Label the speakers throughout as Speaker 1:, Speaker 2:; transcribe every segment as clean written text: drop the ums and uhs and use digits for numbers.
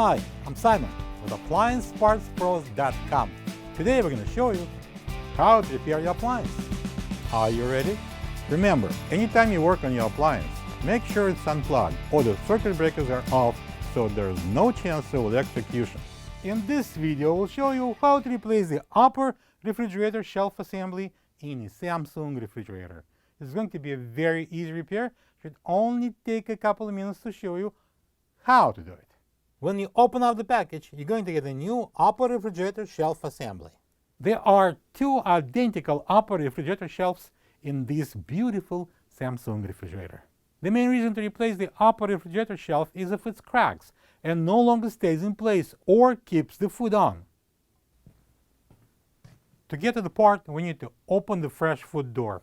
Speaker 1: Hi, I'm Simon with AppliancePartsPros.com. Today we're going to show you how to repair your appliance. Are you ready? Remember, anytime you work on your appliance, make sure it's unplugged or the circuit breakers are off so there's no chance of electrocution. In this video, we'll show you how to replace the upper refrigerator shelf assembly in a Samsung refrigerator. It's going to be a very easy repair. Should only take a couple of minutes to show you how to do it. When you open up the package, you're going to get a new upper refrigerator shelf assembly. There are two identical upper refrigerator shelves in this beautiful Samsung refrigerator. The main reason to replace the upper refrigerator shelf is if it cracks and no longer stays in place or keeps the food on. To get to the part, we need to open the fresh food door.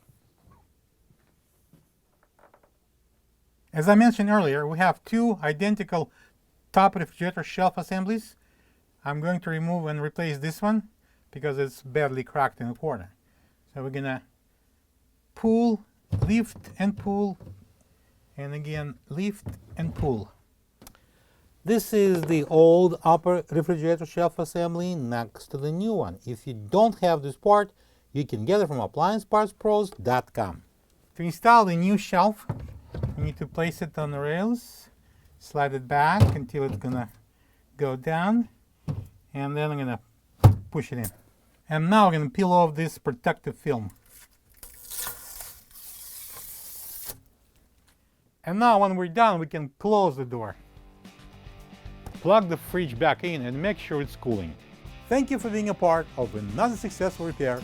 Speaker 1: As I mentioned earlier, we have two identical top refrigerator shelf assemblies. I'm going to remove and replace this one because it's badly cracked in the corner. So we're gonna pull, lift and pull, and again lift and pull. This is the old upper refrigerator shelf assembly next to the new one. If you don't have this part, you can get it from AppliancePartsPros.com. To install the new shelf, you need to place it on the rails, slide it back until it's gonna go down, and then I'm gonna push it in. And now I'm gonna peel off this protective film. And now when we're done, we can close the door. Plug the fridge back in and make sure it's cooling. Thank you for being a part of another successful repair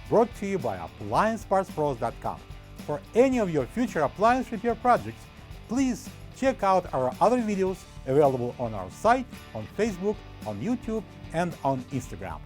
Speaker 1: brought to you by AppliancePartsPros.com. For any of your future appliance repair projects, please check out our other videos available on our site, on Facebook, on YouTube, and on Instagram.